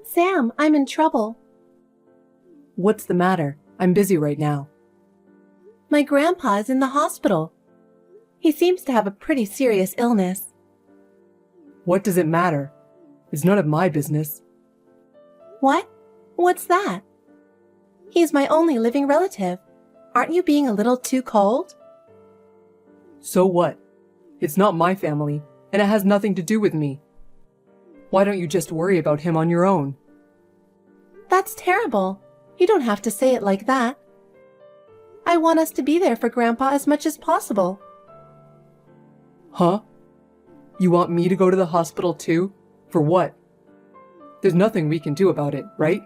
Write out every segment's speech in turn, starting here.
Sam, I'm in trouble. What's the matter? I'm busy right now. My grandpa is in the hospital. He seems to have a pretty serious illness. What does it matter? It's none of my business. What? What's that? He's my only living relative. Aren't you being a little too cold? So what? It's not my family, and it has nothing to do with me. Why don't you just worry about him on your own? That's terrible. You don't have to say it like that. I want us to be there for Grandpa as much as possible. Huh? You want me to go to the hospital too? For what? There's nothing we can do about it, right?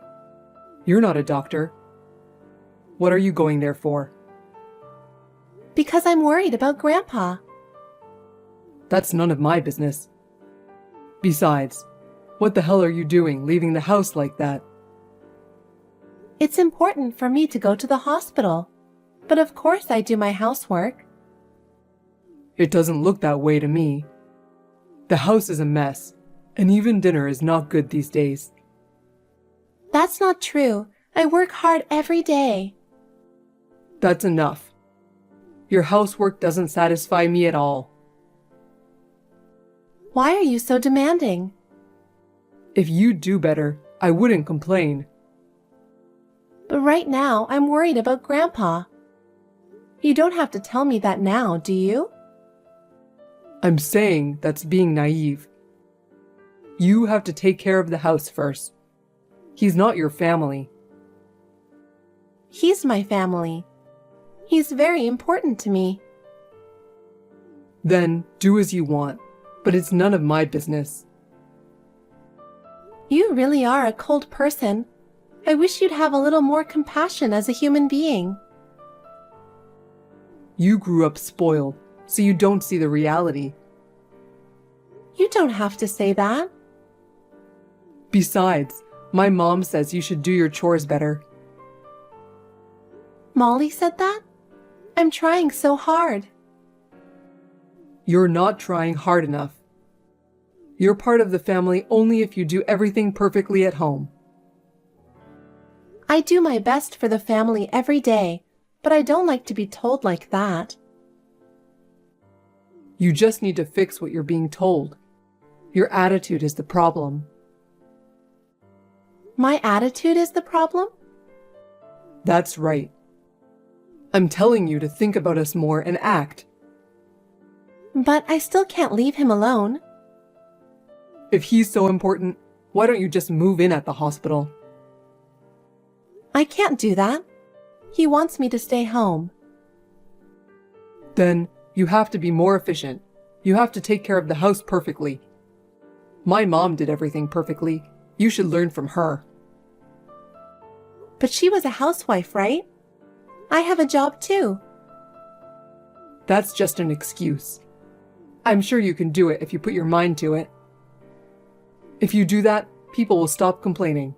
You're not a doctor. What are you going there for? Because I'm worried about Grandpa. That's none of my business. Besides, what the hell are you doing leaving the house like that? It's important for me to go to the hospital, but of course I do my housework. It doesn't look that way to me. The house is a mess, and even dinner is not good these days. That's not true. I work hard every day. That's enough. Your housework doesn't satisfy me at all. Why are you so demanding? If you'd do better, I wouldn't complain. But right now, I'm worried about Grandpa. You don't have to tell me that now, do you? I'm saying that's being naive. You have to take care of the house first. He's not your family. He's my family. He's very important to me. Then do as you want, but it's none of my business. You really are a cold person. I wish you'd have a little more compassion as a human being. You grew up spoiled, so you don't see the reality. You don't have to say that. Besides, my mom says you should do your chores better. Molly said that? I'm trying so hard. You're not trying hard enough. You're part of the family only if you do everything perfectly at home. I do my best for the family every day, but I don't like to be told like that. You just need to fix what you're being told. Your attitude is the problem. My attitude is the problem? That's right. I'm telling you to think about us more and act. But I still can't leave him alone. If he's so important, why don't you just move in at the hospital? I can't do that. He wants me to stay home. Then you have to be more efficient. You have to take care of the house perfectly. My mom did everything perfectly. You should learn from her. But she was a housewife, right? I have a job too. That's just an excuse. I'm sure you can do it if you put your mind to it. If you do that, people will stop complaining.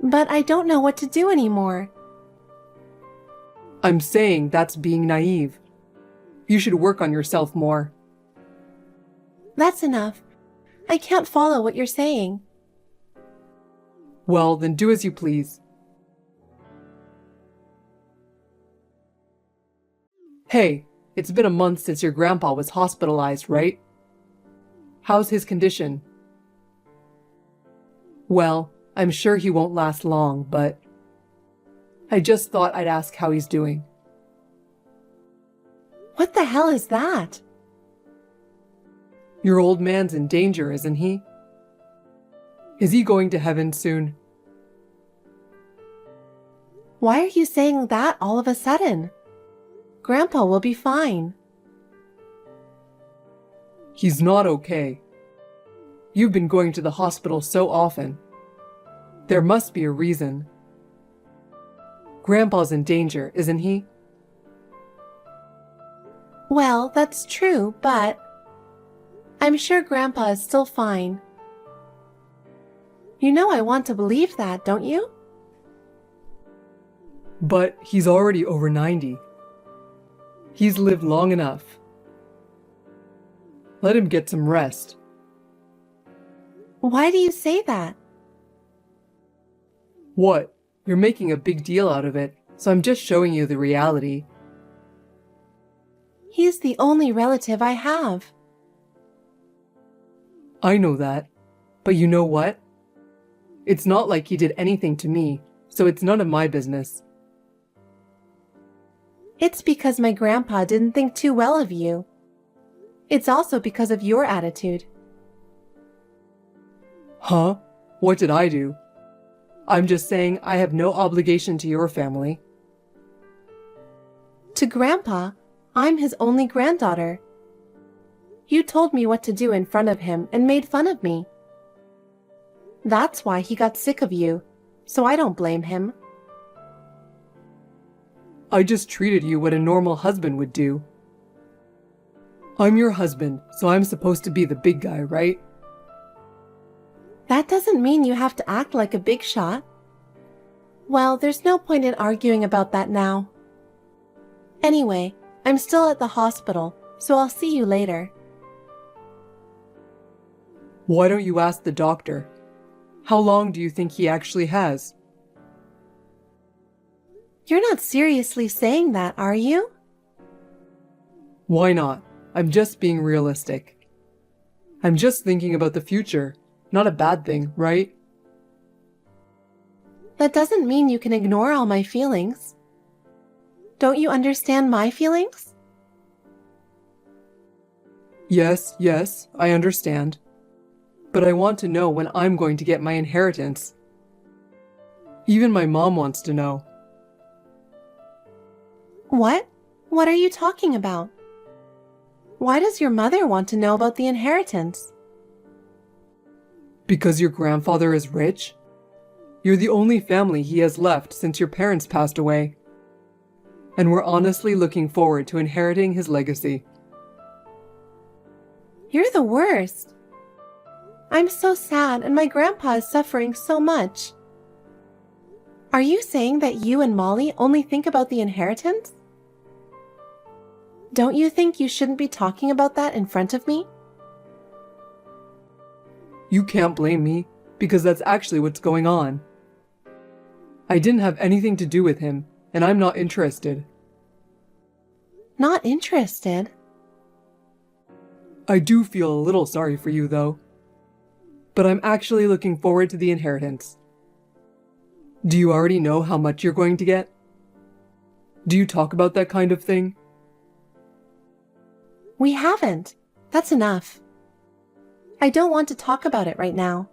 But I don't know what to do anymore. I'm saying that's being naive. You should work on yourself more. That's enough. I can't follow what you're saying. Well, then do as you please. Hey, it's been a month since your grandpa was hospitalized, right? How's his condition? Well, I'm sure he won't last long, but I just thought I'd ask how he's doing. What the hell is that? Your old man's in danger, isn't he? Is he going to heaven soon? Why are you saying that all of a sudden? Grandpa will be fine. He's not okay. You've been going to the hospital so often. There must be a reason. Grandpa's in danger, isn't he? Well, that's true, but I'm sure Grandpa is still fine. You know I want to believe that, don't you? But he's already over 90. He's lived long enough. Let him get some rest. Why do you say that? What? You're making a big deal out of it, so I'm just showing you the reality. He's the only relative I have. I know that. But you know what? It's not like he did anything to me, so it's none of my business. It's because my grandpa didn't think too well of you. It's also because of your attitude. Huh? What did I do? I'm just saying I have no obligation to your family. To Grandpa, I'm his only granddaughter. You told me what to do in front of him and made fun of me. That's why he got sick of you, so I don't blame him. I just treated you what a normal husband would do. I'm your husband, so I'm supposed to be the big guy, right? That doesn't mean you have to act like a big shot. Well, there's no point in arguing about that now. Anyway, I'm still at the hospital, so I'll see you later. Why don't you ask the doctor? How long do you think he actually has? You're not seriously saying that, are you? Why not? I'm just being realistic. I'm just thinking about the future. Not a bad thing, right? That doesn't mean you can ignore all my feelings. Don't you understand my feelings? Yes, I understand. But I want to know when I'm going to get my inheritance. Even my mom wants to know. What? What are you talking about? Why does your mother want to know about the inheritance? Because your grandfather is rich? You're the only family he has left since your parents passed away. And we're honestly looking forward to inheriting his legacy. You're the worst. I'm so sad and my grandpa is suffering so much. Are you saying that you and Molly only think about the inheritance? Don't you think you shouldn't be talking about that in front of me? You can't blame me, because that's actually what's going on. I didn't have anything to do with him, and I'm not interested. Not interested? I do feel a little sorry for you, though. But I'm actually looking forward to the inheritance. Do you already know how much you're going to get? Do you talk about that kind of thing? We haven't. That's enough. I don't want to talk about it right now.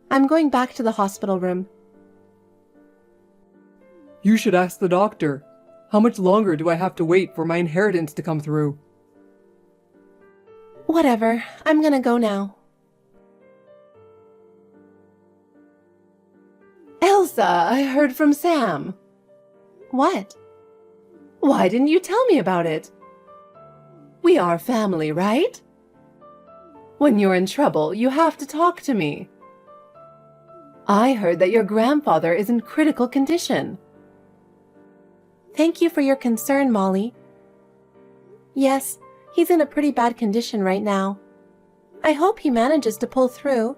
I'm going back to the hospital room. You should ask the doctor. How much longer do I have to wait for my inheritance to come through? Whatever. I'm gonna go now. Elsa, I heard from Sam. What? Why didn't you tell me about it? We are family, right? When you're in trouble, you have to talk to me. I heard that your grandfather is in critical condition. Thank you for your concern, Molly. Yes, he's in a pretty bad condition right now. I hope he manages to pull through.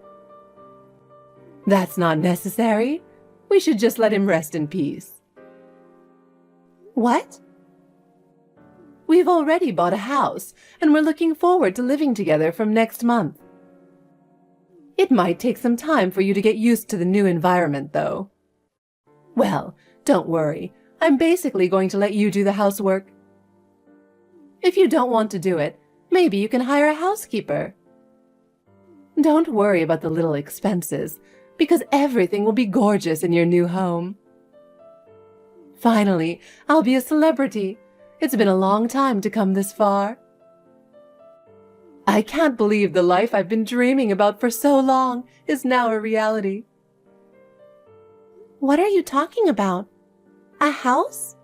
That's not necessary. We should just let him rest in peace. What? We've already bought a house, and we're looking forward to living together from next month. It might take some time for you to get used to the new environment, though. Well, don't worry. I'm basically going to let you do the housework. If you don't want to do it, maybe you can hire a housekeeper. Don't worry about the little expenses, because everything will be gorgeous in your new home. Finally, I'll be a celebrity. It's been a long time to come this far. I can't believe the life I've been dreaming about for so long is now a reality. What are you talking about? A house?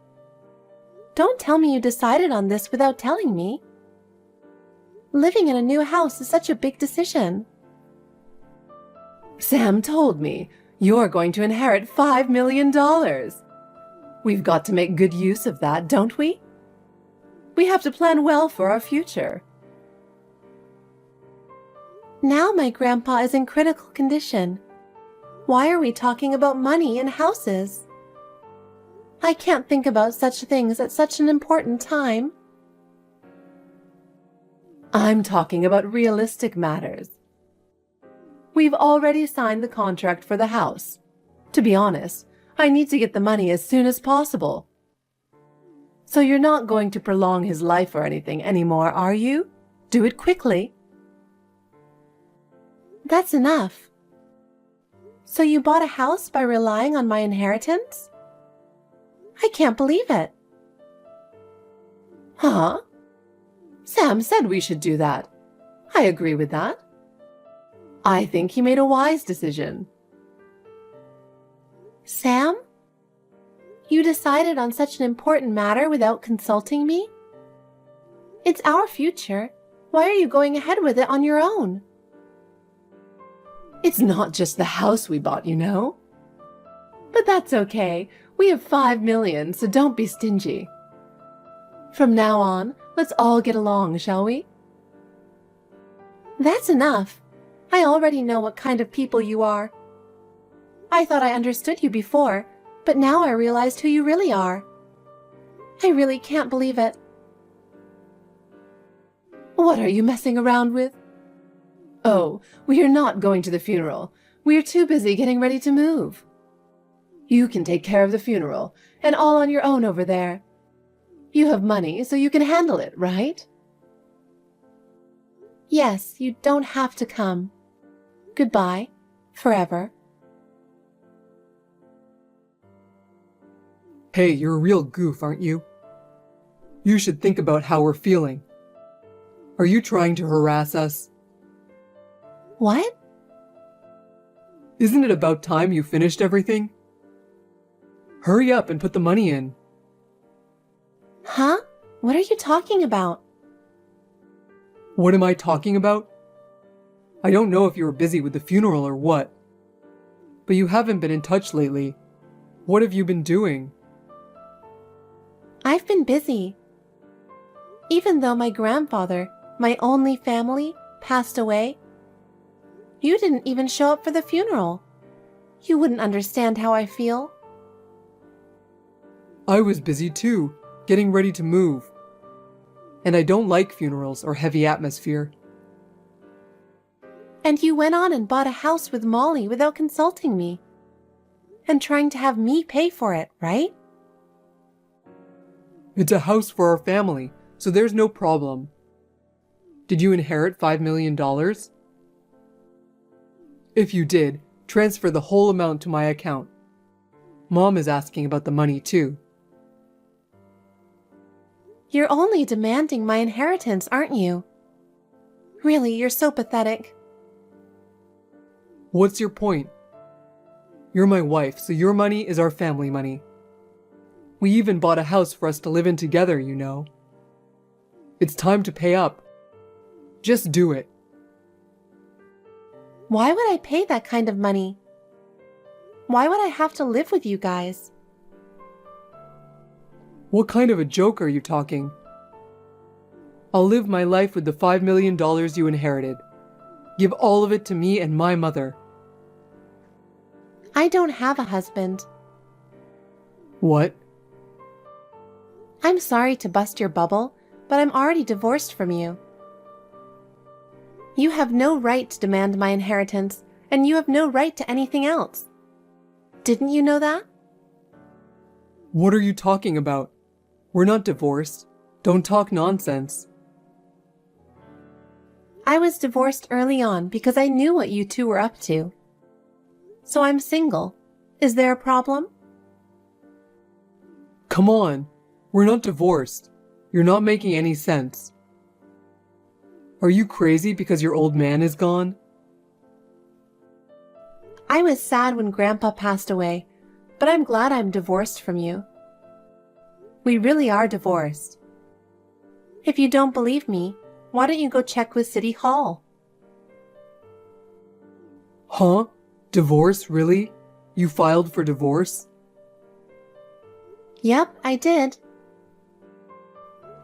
Don't tell me you decided on this without telling me. Living in a new house is such a big decision. Sam told me you're going to inherit $5 million. We've got to make good use of that, don't we? We have to plan well for our future. Now my grandpa is in critical condition. Why are we talking about money and houses? I can't think about such things at such an important time. I'm talking about realistic matters. We've already signed the contract for the house. To be honest, I need to get the money as soon as possible. So you're not going to prolong his life or anything anymore, are you? Do it quickly. That's enough. So you bought a house by relying on my inheritance? I can't believe it. Huh? Sam said we should do that. I agree with that. I think he made a wise decision. Sam? You decided on such an important matter without consulting me? It's our future. Why are you going ahead with it on your own? It's not just the house we bought, you know. But that's okay. We have 5 million, so don't be stingy. From now on, let's all get along, shall we? That's enough. I already know what kind of people you are. I thought I understood you before, but now I realized who you really are. I really can't believe it. What are you messing around with? Oh, we are not going to the funeral. We are too busy getting ready to move. You can take care of the funeral, and all on your own over there. You have money, so you can handle it, right? Yes, you don't have to come. Goodbye, forever. Hey, you're a real goof, aren't you? You should think about how we're feeling. Are you trying to harass us? What? Isn't it about time you finished everything? Hurry up and put the money in. Huh? What are you talking about? What am I talking about? I don't know if you were busy with the funeral or what. But you haven't been in touch lately. What have you been doing? I've been busy. Even though my grandfather, my only family, passed away, you didn't even show up for the funeral. You wouldn't understand how I feel. I was busy too, getting ready to move. And I don't like funerals or heavy atmosphere. And you went on and bought a house with Molly without consulting me. And trying to have me pay for it, right? It's a house for our family, so there's no problem. Did you inherit $5 million? If you did, transfer the whole amount to my account. Mom is asking about the money too. You're only demanding my inheritance, aren't you? Really, you're so pathetic. What's your point? You're my wife, so your money is our family money. We even bought a house for us to live in together, you know. It's time to pay up. Just do it. Why would I pay that kind of money? Why would I have to live with you guys? What kind of a joke are you talking? I'll live my life with the $5 million you inherited. Give all of it to me and my mother. I don't have a husband. What? I'm sorry to bust your bubble, but I'm already divorced from you. You have no right to demand my inheritance, and you have no right to anything else. Didn't you know that? What are you talking about? We're not divorced. Don't talk nonsense. I was divorced early on because I knew what you two were up to. So I'm single. Is there a problem? Come on. We're not divorced. You're not making any sense. Are you crazy because your old man is gone? I was sad when Grandpa passed away, but I'm glad I'm divorced from you. We really are divorced. If you don't believe me, why don't you go check with City Hall? Huh? Divorce, really? You filed for divorce? Yep, I did.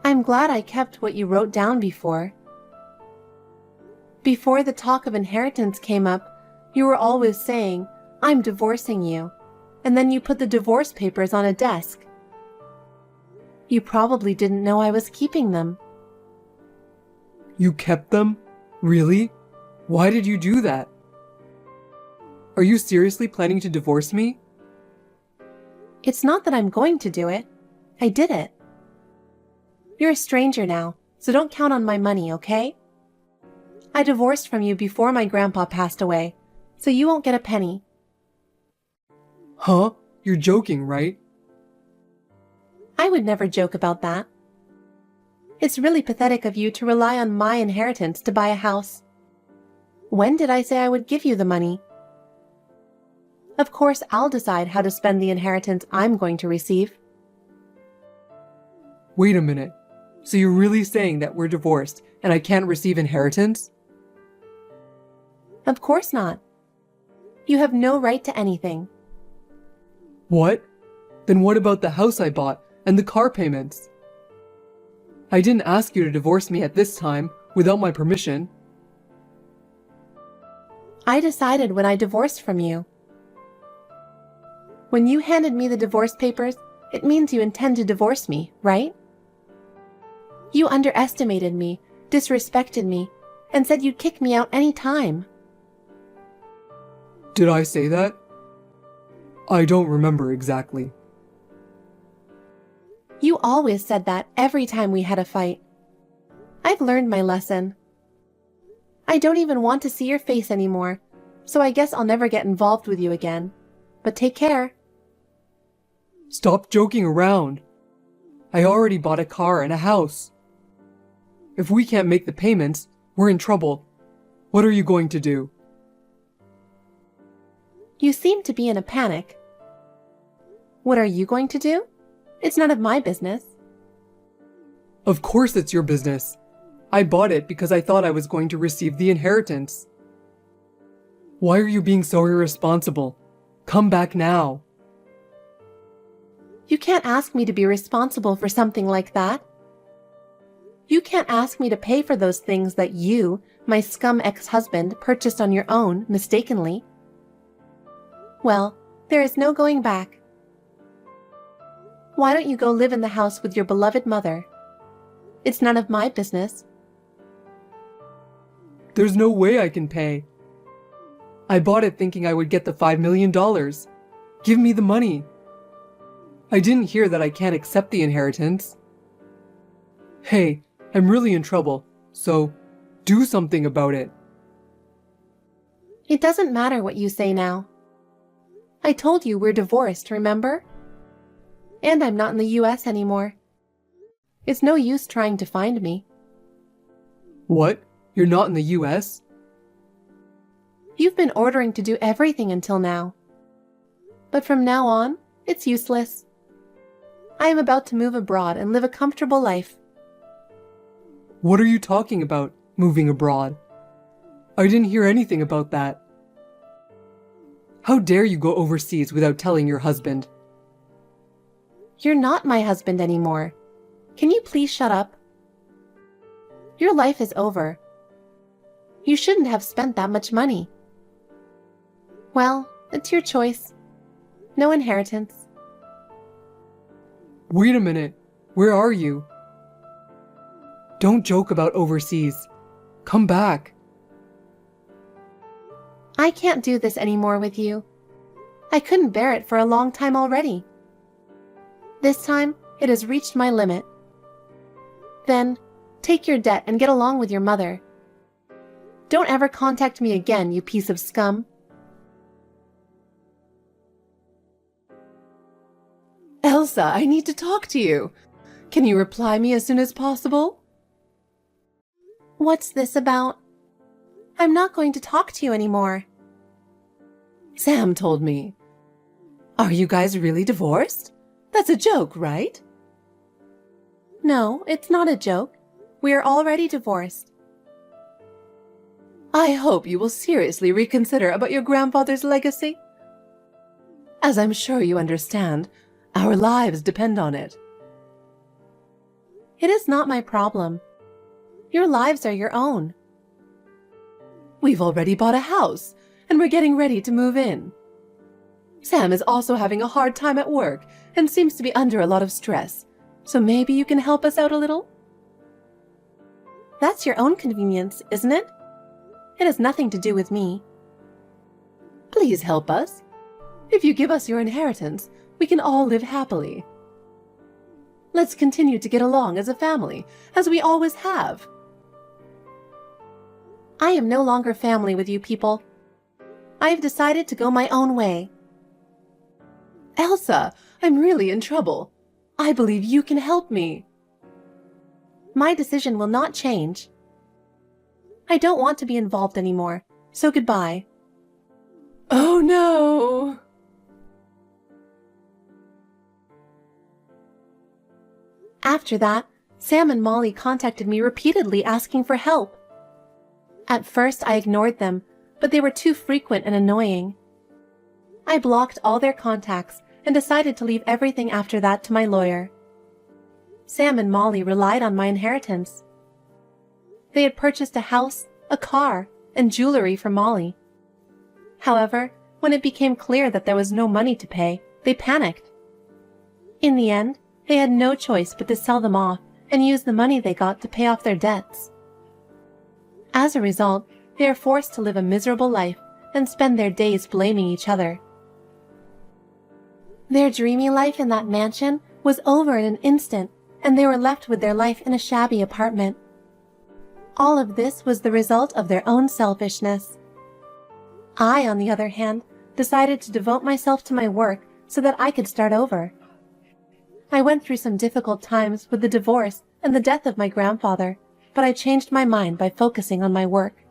I'm glad I kept what you wrote down before. Before the talk of inheritance came up, you were always saying, "I'm divorcing you," and then you put the divorce papers on a desk. You probably didn't know I was keeping them. You kept them? Really? Why did you do that? Are you seriously planning to divorce me? It's not that I'm going to do it. I did it. You're a stranger now, so don't count on my money, okay? I divorced from you before my grandpa passed away, so you won't get a penny. Huh? You're joking, right? I would never joke about that. It's really pathetic of you to rely on my inheritance to buy a house. When did I say I would give you the money? Of course, I'll decide how to spend the inheritance I'm going to receive. Wait a minute. So you're really saying that we're divorced and I can't receive inheritance? Of course not. You have no right to anything. What? Then what about the house I bought and the car payments? I didn't ask you to divorce me at this time without my permission. I decided when I divorced from you. When you handed me the divorce papers, it means you intend to divorce me, right? You underestimated me, disrespected me, and said you'd kick me out any time. Did I say that? I don't remember exactly. You always said that every time we had a fight. I've learned my lesson. I don't even want to see your face anymore, so I guess I'll never get involved with you again. But take care. Stop joking around. I already bought a car and a house. If we can't make the payments, we're in trouble. What are you going to do? You seem to be in a panic. What are you going to do? It's none of my business. Of course it's your business. I bought it because I thought I was going to receive the inheritance. Why are you being so irresponsible? Come back now. You can't ask me to be responsible for something like that. You can't ask me to pay for those things that you, my scum ex-husband, purchased on your own, mistakenly. Well, there is no going back. Why don't you go live in the house with your beloved mother? It's none of my business. There's no way I can pay. I bought it thinking I would get the $5 million. Give me the money. I didn't hear that I can't accept the inheritance. Hey, I'm really in trouble, so do something about it. It doesn't matter what you say now. I told you we're divorced, remember? And I'm not in the US anymore. It's no use trying to find me. What? You're not in the US? You've been ordering to do everything until now. But from now on, it's useless. I am about to move abroad and live a comfortable life. What are you talking about, moving abroad? I didn't hear anything about that. How dare you go overseas without telling your husband? You're not my husband anymore. Can you please shut up? Your life is over. You shouldn't have spent that much money. Well, it's your choice. No inheritance. Wait a minute. Where are you? Don't joke about overseas. Come back. I can't do this anymore with you. I couldn't bear it for a long time already. This time, it has reached my limit. Then, take your debt and get along with your mother. Don't ever contact me again, you piece of scum. Elsa, I need to talk to you. Can you reply me as soon as possible? What's this about? I'm not going to talk to you anymore. Sam told me. Are you guys really divorced? That's a joke, right? No, it's not a joke. We are already divorced. I hope you will seriously reconsider about your grandfather's legacy. As I'm sure you understand, our lives depend on it. It is not my problem. Your lives are your own. We've already bought a house, and we're getting ready to move in. Sam is also having a hard time at work and seems to be under a lot of stress, so maybe you can help us out a little? That's your own convenience, isn't it? It has nothing to do with me. Please help us. If you give us your inheritance, we can all live happily. Let's continue to get along as a family, as we always have. I am no longer family with you people. I have decided to go my own way. Elsa, I'm really in trouble. I believe you can help me. My decision will not change. I don't want to be involved anymore, so goodbye. Oh no! After that, Sam and Molly contacted me repeatedly asking for help. At first, I ignored them, but they were too frequent and annoying. I blocked all their contacts and decided to leave everything after that to my lawyer. Sam and Molly relied on my inheritance. They had purchased a house, a car, and jewelry for Molly. However, when it became clear that there was no money to pay, they panicked. In the end, they had no choice but to sell them off and use the money they got to pay off their debts. As a result, they are forced to live a miserable life and spend their days blaming each other. Their dreamy life in that mansion was over in an instant, and they were left with their life in a shabby apartment. All of this was the result of their own selfishness. I, on the other hand, decided to devote myself to my work so that I could start over. I went through some difficult times with the divorce and the death of my grandfather, but I changed my mind by focusing on my work.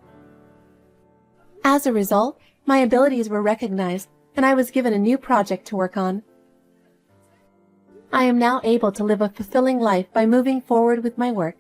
As a result, my abilities were recognized, and I was given a new project to work on. I am now able to live a fulfilling life by moving forward with my work.